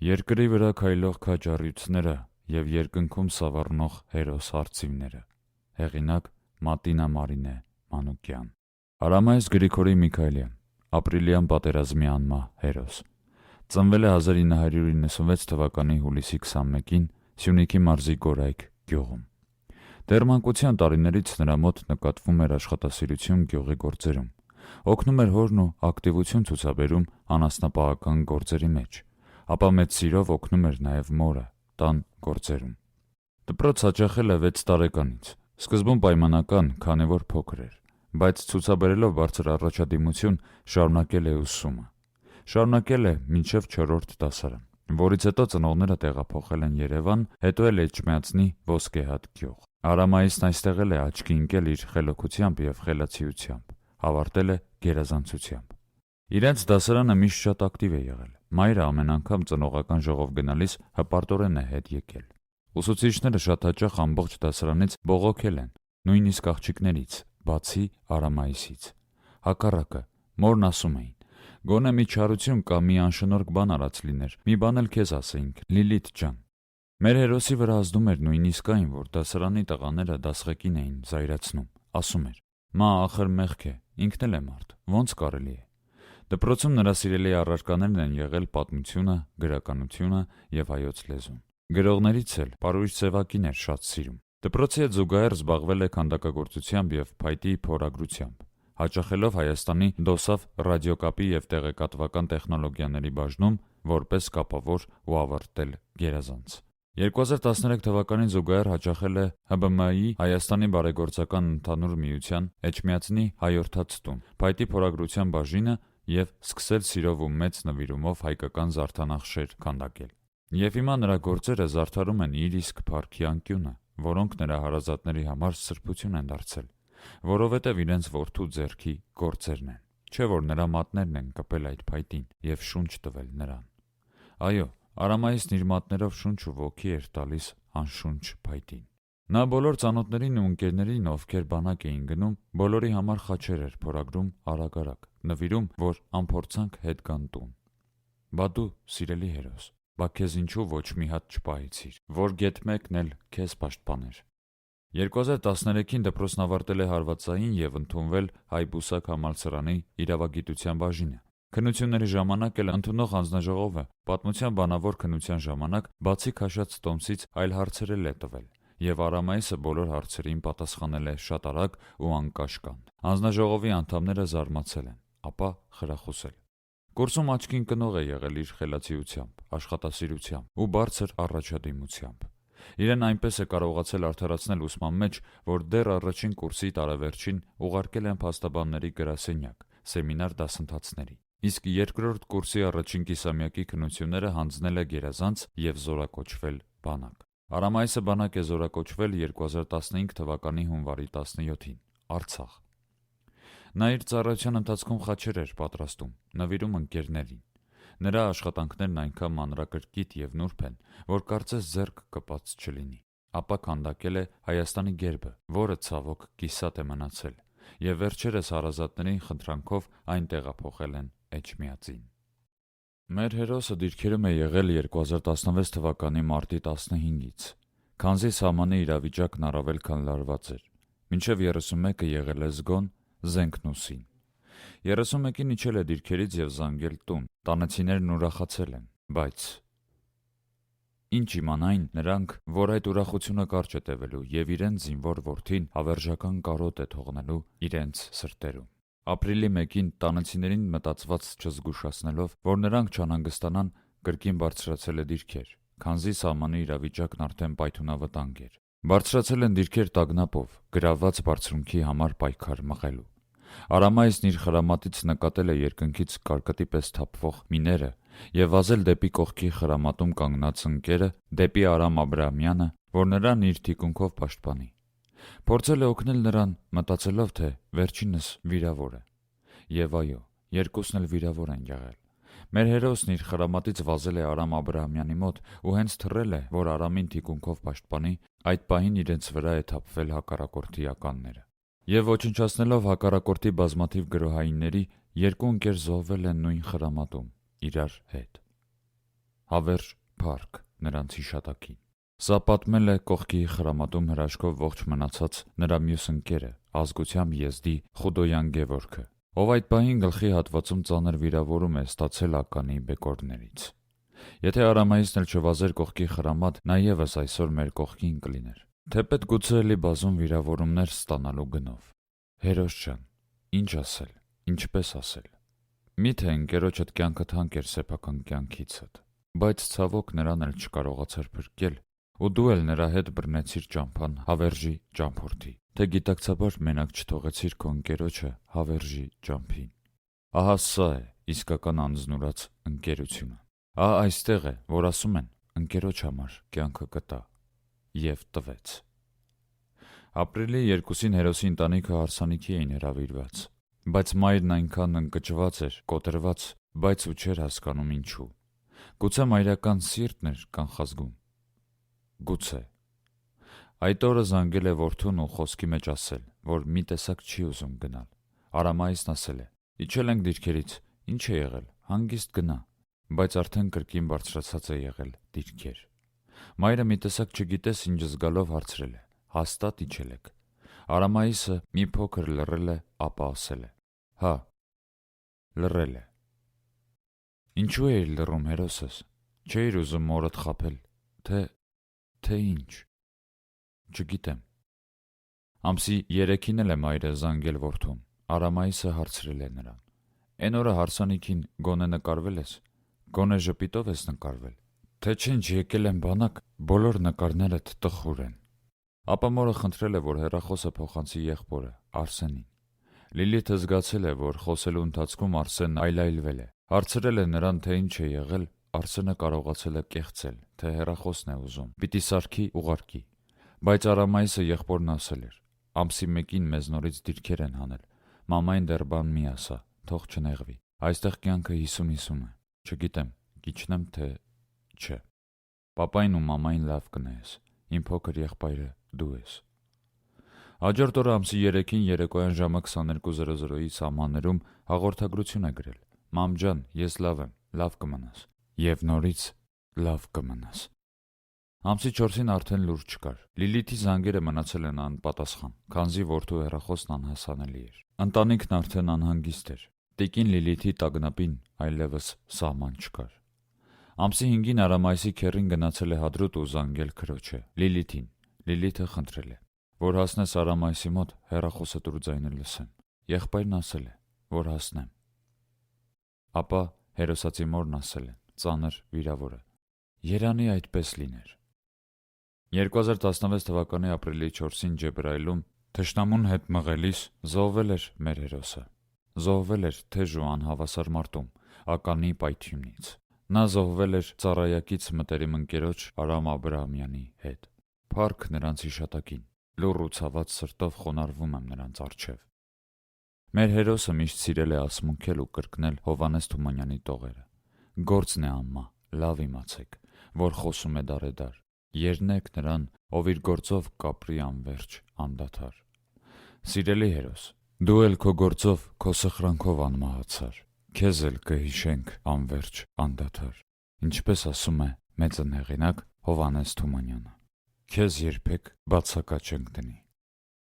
Երկրի վրա քայլող քաջ առյուծները և երկնքում սավառնող հերոս արծիվները։ Հեղինակ Մատինա Մարինե Մանուկյան։ Արամայես Գրիգորի Միքայելյան, ապրիլյան պատերազմի անմահ հերոս։ Ծնվել է 1996 թվականի հուլիսի 21-ին Սյունիքի մարզի Գորայք գյուղում։ Դեռ մանկության տարիներից նրա մոտ նկատվում էր աշխատասիրություն գյուղի գործերում։ Օգնում էր հորն ու ակտիվություն ցուցաբերում անասնապահական գործերի մեջ, ապա մեծ սիրով օգնում էր նաև մորը տան գործերում։ Դպրոց հաճախել է 6 տարեկանից, սկզբում պայմանական, քանի որ փոքր էր, բայց ցուցաբերելով բարձր առաջադիմություն շարունակել է ուսումը։ Շարունակել է մինչև 4-րդ դասարան, որից հետո ծնողները տեղափոխել են Երևան, հետո էլ Էջմիածնի Ոսկեհատ գյուղ։ Արամայիսն այստեղ էլ է աչքի ընկել իր խելոքությամբ և խելացիությամբ, ավարտել է գերազանցությամբ։ Իրենց դասարանը միշտ շատ ակտիվ է եղել։ Մայրը ամեն անգամ ծնողական ժողով գնալիս հպարտորեն է հետ եկել։ Ուսուցիչները շատ հաճախ ամբողջ դասարանից բողոքել են, նույնիսկ աղջիկներից, բացի Արամայիսից։ Հակառակը, մորն ասում էին. «Գոնե մի չարություն կամ մի անշնորհք բան արած լիներ, մի բան էլ քեզ ասեինք, Լիլիթ ջան»։ Մեր հերոսի վրա ազդում էր նույնիսկ այն, որ դասարանի տղաները դասղեկին էին զայրացնում, ասում էր. «Մա, ախր մեղք է, ինքն էլ է մարդ, ոնց կարելի է»։ Դպրոցում նրա սիրելի առարկաներն են եղել պատմությունը, գրականությունը և հայոց լեզուն։ Գրողներից էլ Պարույր Սևակին էր շատ սիրում։ Դպրոցի հետ զուգահեռ զբաղվել է քանդակագործությամբ և փայտի փորագրությամբ, հաճախելով Հայաստանի DOSAF ռադիոկապի և տեղեկատվական տեխնոլոգիաների բաժնում որպես կապավոր ու ավարտել գերազանց։ 2013 թվականին զուգահեռ հաճախել է ՀԲՄ-ի Հայաստանի բարեգործական ընդհանուր միության Էջմիածնի Հայորդաց տուն, փայտի փորագրության բաժինը և սկսել սիրով ու մեծ նվիրումով հայկական զարդանախշեր քանդակել։ Եվ հիմա նրա գործերը զարդարում են իր իսկ փառքի անկյունը, որոնք նրա հարազատների համար սրբություն են դարձել, որովհետև իրենց որդու ձեռքի գործերն են, չէ՞ որ նրա մատներն են կպել այդ փայտին և շունչ տվել նրան։ Այո, Արամայիսն իր մատներով շունչ ու ոգի էր տալիս անշունչ փայտին։ Նա բոլոր ծանոթներին ու ընկերներին, ովքեր բանակ էին գնում, բոլորի համար խաչեր էր փորագրում արագ-արագ, նվիրում, որ անփորձանք հետ գան տուն։ Բա դու, սիրելի հերոս, բա քեզ ինչու ոչ մի հատ չպահեցիր, որ գեթ մեկն էլ քեզ պաշտպաներ։ 2013-ին դպրոցն ավարտել է հարվածային և ընդունվել Հայ բուսակ համալսարանի իրավագիտության բաժինը։ Քննությունների ժամանակ էլ ընդունող հանձնաժողովը պատմության բանավոր քննության ժամանակ բացի քաշած տոմսից այլ հարցեր էլ է տվել, և Արամայիսը բոլոր հարցերին պատասխանել է շատ արագ ու անկաշկանդ։ Հանձնաժողովի անդամները զարմացել են, ապա խրախուսել։ Կուրսում աչքի ընկնող է եղել իր խելացիությամբ, աշխատասիրությամբ ու բարձր առաջադիմությամբ։ Իրեն այնպես է կարողացել արդարացնել ուսման մեջ, որ դեռ առաջին կուրսի տարեվերջին ուղարկել են փաստաբանների գրասենյակ, սեմինար դասընթացների, իսկ երկրորդ կուրսի առաջին կիսամյակի քննությունները հանձնել է գերազանց և զորակոչվել բանակ։ Արամայիսը բանակ է զորակոչվել 2015 թվականի հունվարի 17-ին, Արցախ։ Նա իր ծառայության ընթացքում խաչեր էր պատրաստում, նվիրում ընկերներին։ Նրա աշխատանքներն այնքան մանրակրկիտ և նուրբ են, որ կարծես ձեռք կպած չլինի։ Ապա քանդակել է Հայաստանի գերբը, որը ցավոք կիսատ է մնացել, և վերջերս հարազատների խնդրանքով այն տեղափոխել են Էջմիածին։ Մեր հերոսը դիրքերում է եղել 2016 թվականի մարտի 15-ից։ Քանզի սահմանի իրավիճակն առավել քան լարված էր։ Մինչև 31-ը եղել է զգոն, զենքն ուսին։ 31-ին իջել է դիրքերից և զանգել տուն։ Տանեցիներն ուրախացել են, բայց ինչ իմանային նրանք, որ այդ ուրախությունը կարճ է տևելու և իրենց զինվոր որդին հավերժական կարոտ է թողնելու իրենց սրտերում։ Ապրիլի 1-ին տանեցիներին մտածված չզգուշացնելով, որ նրանք չանհանգստանան, կրկին բարձրացել է դիրքեր, քանզի սահմանի իրավիճակն արդեն պայթունավտանգ էր։ Բարձրացել են դիրքեր տագնապով, գրավված բարձունքի համար պայքար մղելու։ Արամայիսն իր խրամատից նկատել է երկնքից կարկտի պես թափվող միները և վազել դեպի կողքի խրամատում կանգնած ընկերը, դեպի Արամ Աբրահամյանը, որ նրան իր թիկունքով պաշտպանի։ Փորձել է օգնել նրան, մտածելով, թե վերջինս վիրավոր է։ Եվ այո, երկուսն էլ վիրավոր են եղել։ Մեր հերոսն իր խրամատից վազել է Արամ Աբրահամյանի մոտ ու հենց թռել է, որ Արամին թիկունքով պաշտպանի, այդ պահին իրենց վրա է թափվել հակառակորդի ականները։ Եվ ոչնչացնելով հակառակորդի բազմաթիվ գրոհայինների, երկու ընկեր զոհվել են նույն խրամատում, իրար հետ։ հավերժ փառք նրանց հիշատակին։ Սա պատմել է կողքի խրամատում հրաշքով ողջ մնացած նրա մյուս ընկերը, ազգությամբ եզդի Խուդոյան Գևորգը, ով այդ պահին գլխի հատվածում ծանր վիրավորում է ստացել ականի բեկորներից։ Եթե Արամայիսն էլ չվազեր կողքի խրամատ, նա ևս այսօր մեր կողքին կլիներ, թեպետ գուցե էլի բազում վիրավորումներ ստանալու գնով։ Հերոս ջան, ինչ ասել, ինչպես ասել։ Միթե ընկերոջդ կյանքը թանկ էր սեփական կյանքիցդ, բայց ցավոք նրան էլ չկարողացար փրկել, ու դու էլ նրա հետ բռնեցիր ճամփան հավերժի ճամփորդի, թե գիտակցաբար մենակ չթողեցիր քո ընկերոջը հավերժի ճամփին։ Ահա սա է իսկական անձնուրաց ընկերությունը։ Ահա այստեղ է, որ ասում են ընկերոջ համար կյանքը կտա, և տվեց։ Ապրիլի 2-ին հերոսի ընտանիքը հարսանիքի էին հրավիրված, բայց մայրն այնքան ընկճված էր, կոտրված, բայց ու չէր հասկանում ինչու։ Գուցե մայրական սիրտն էր կանխազգում։ Գուցե։ Այդ օրը զանգել է որդուն ու խոսքի մեջ ասել, որ մի տեսակ չի ուզում գնալ։ Արամայիսն ասել է. իջել ենք դիրքերից, ինչ է եղել, հանգիստ գնա, բայց արդեն կրկին բարձրացած է եղել դիրքեր։ Մայրը մի տեսակ չգիտես ինչ զգալով հարցրել է. հաստատ իջել եք։ Արամայիսը մի փոքր լռել է, ապա ասել է. հա, լռել է։ Ինչու էիր լռում, հերոսս, չէիր ուզում մորդ խաբել, թե ինչ։ Չգիտեմ։ Ամսի 3-ին էլ է մայրը զանգել որդուն։ Արամայիսը հարցրել է նրան. Էն օրը հարսանիքին գոնե նկարվել ես, գոնե ժպիտով ես նկարվել, թե չէ եկել եմ բանակ, բոլոր նկարներդ տխուր են։ Ապա մորը խնդրել է, որ հեռախոսը փոխանցի եղբորը, Արսենին։ Լիլիթը զգացել է, որ խոսելու ընթացքում Արսենն այլայլվել է, հարցրել է նրան, թե ինչ է եղել, Արսենը կարողացել է կեղծել, թե հեռախոսն է ուզում, պիտի սարքի ուղարկի, բայց Արամայիսը եղբորն ասել էր. ամսի 1-ին մեզ նորից դիրքեր են հանել, մամային դեռ բան մի ասա, թող չնեղվի, այստեղ կյանքը 50-50 է, չգիտեմ, կիջնեմ թե չէ։ Պապային ու մամային լավ կնայես, իմ փոքր եղբայրը դու ես։ Հաջորդ օրը ամսի 3-ին երեկոյան ժամը 22:00-ի սահմաններում հաղորդագրություն է գրել. մամ ջան, ես լավ եմ, լավ կմնաս, և նորից լավ կմնաս։ Ամսի 4-ին արդեն լուրջ չկար։ Լիլիթի զանգերը մնացել են անպատասխան, քանզի որդու հեռախոսն անհասանելի էր։ Ընտանիքն արդեն անհանգիստ էր։ Տիկին Լիլիթի տագնապին այլևս սահման չկար։ Ամսի 5-ին Արամայիսի քեռին գնացել է Հադրութ ու զանգել քրոջը, Լիլիթին։ Լիլիթը խնդրել է, որ հասնես Արամայիսի մոտ, հեռախոսը տուր ձայնը լսեմ։ Եղբայրն ասել է, որ հասնեմ։ Ապա հերոսացի մորն ասել է, ծանր վիրավոր է. երանի այդպես լիներ։ 2016 թվականի ապրիլի 4-ին Ջեբրայիլում թշնամուն հետ մղելիս զոհվել էր մեր հերոսը։ Զոհվել էր թեժ ու անհավասար մարտում, ականի պայթյունից։ Նա զոհվել էր ծառայակից մտերիմ ընկերոջ Արամ Աբրահամյանի հետ։ Փառք նրանց հիշատակին, լուռ ու ցաված սրտով խոնարհվում եմ նրանց առջև։ Մեր հերոսը միշտ սիրել է ասմունքել ու կրկնել Հովհաննես Թումանյանի տողերը. գործն է ամմա, լավ իմացեք, որ խոսում է դարեդար, երնեք նրան, ով իր գործով կապրի անվերջ անդադար։ Սիրելի հերոս, դու էլ քո գործով, քո սխրանքով անմահացար, քեզ էլ կհիշենք անվերջ անդադար, ինչպես ասում է մեծն հեղինակ Հովհաննես Թումանյանը։ Քեզ երբեք բացակա չենք դնի։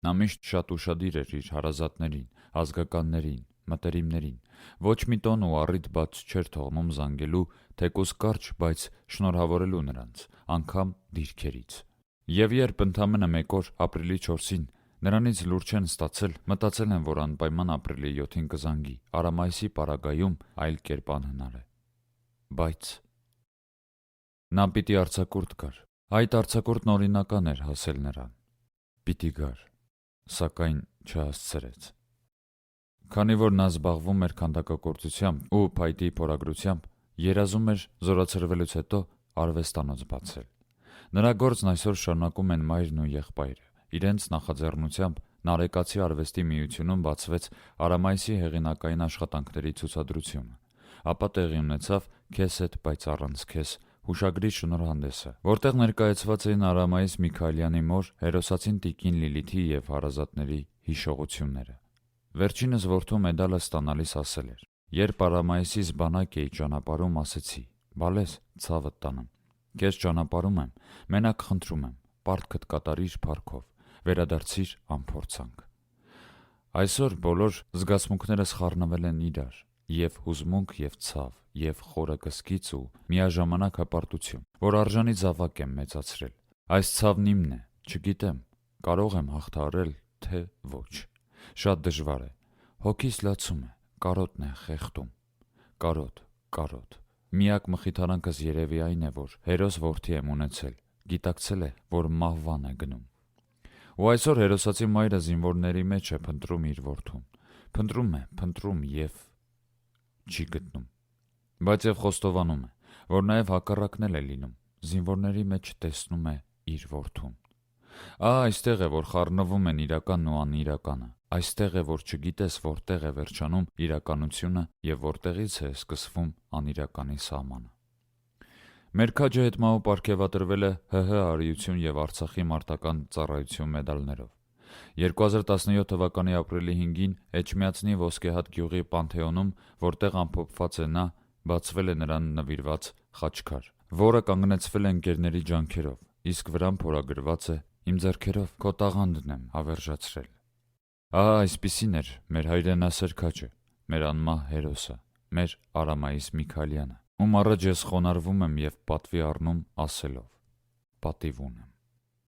Նա միշտ շատ ուշադիր էր իր հարազատներին, ազգականներին, մտերիմներին, ոչ մի տոն ու առիթ բաց չէր թողնում զանգելու, թեկուզ կարճ, բայց շնորհավորելու նրանց, անգամ դիրքերից։ Եվ երբ ընդամենը մեկ օր ապրիլի 4-ին նրանից լուր չեն ստացել, մտածել են, որ անպայման ապրիլի 7-ին կզանգի, Արամայիսի պարագայում այլ կերպ անհնար է։ Բայց նա պիտի արձակուրդ գար։ Այդ արձակուրդն օրինական էր հասել նրան։ Պիտի գար, սակայն չհասցրեց։ Քանի որ նա զբաղվում էր քանդակագործությամբ ու փայտի փորագրությամբ, երազում էր զորացրվելուց հետո արվեստանոց բացել։ Նրա գործն այսօր շարունակում են մայրն ու եղբայրը։ Իրենց նախաձեռնությամբ Նարեկացի արվեստի միությունում բացվեց Արամայիսի հեղինակային աշխատանքների ցուցադրությունը, ապա տեղի ունեցավ «Քեզ հետ, բայց առանց քեզ» հուշագրի շնորհանդեսը, որտեղ ներկայացված էին Արամայիս Միքայելյանի մոր, հերոսացին տիկին Լիլիթի և հարազատների հիշողությունները։ Վերջինս որդու մեդալը ստանալիս ասել էր. երբ Արամայիսից բանակ էի ճանապարհում, ասեցի. բալես ցավդ տանեմ, քեզ ճանապարհում եմ, մենակ խնդրում եմ, պարտքդ կատարիր փառքով, վերադարձիր անփորձանք։ Այսօր բոլոր զգացմունքներս խառնվել են իրար, եւ հուզմունք եւ ցավ, եւ խորը կսկիծ ու միաժամանակ հպարտություն, որ արժանի զավակ եմ մեծացրել։ Այս ցավն իմն է, չգիտեմ, կարող եմ հաղթահարել, թե ոչ։ Շատ դժվար է, հոգիս լացում է, կարոտն է խեղդում, կարոտ։ Միակ մխիթարանքս երևի այն է, որ հերոս որդի եմ ունեցել, գիտակցել է, որ մահվան է գնում։ Ու այսօր հերոսացի մայրը զինվորների մեջ է փնտրում իր որդուն, փնտրում եւ չի գտնում, բայց եւ խոստովանում է, որ նաեւ հակառակն է լինում, զինվորների մեջ տեսնում է իր որդուն։ Այստեղ է, որ խառնվում են իրականն ու անիրականը, այստեղ է, որ չգիտես որտեղ է վերջանում իրականությունը եւ որտեղից է սկսվում անիրականի սահմանը։ Մեր քաջը հետմահու պարգևատրվել է ՀՀ արիություն եւ Արցախի մարտական ծառայություն մեդալներով։ 2017 թվականի ապրիլի 5-ին Էջմիածնի Ոսկեհատ գյուղի Պանթեոնում, որտեղ ամփոփված է նա, բացվել է նրան նվիրված խաչքար, որը կանգնեցվել է ընկերների ջանքերով, իսկ վրան փորագրված է «Իմ ձեռքերով քո տաղանդն եմ հավերժացրել»։ Այսպիսին էր մեր հայրենասեր քաջը, մեր անմահ հերոսը, մեր Արամայիս Միքայելյանը, ում առաջ ես խոնարհվում եմ եւ պատվի առնում ասելով. պատիվ ունեմ։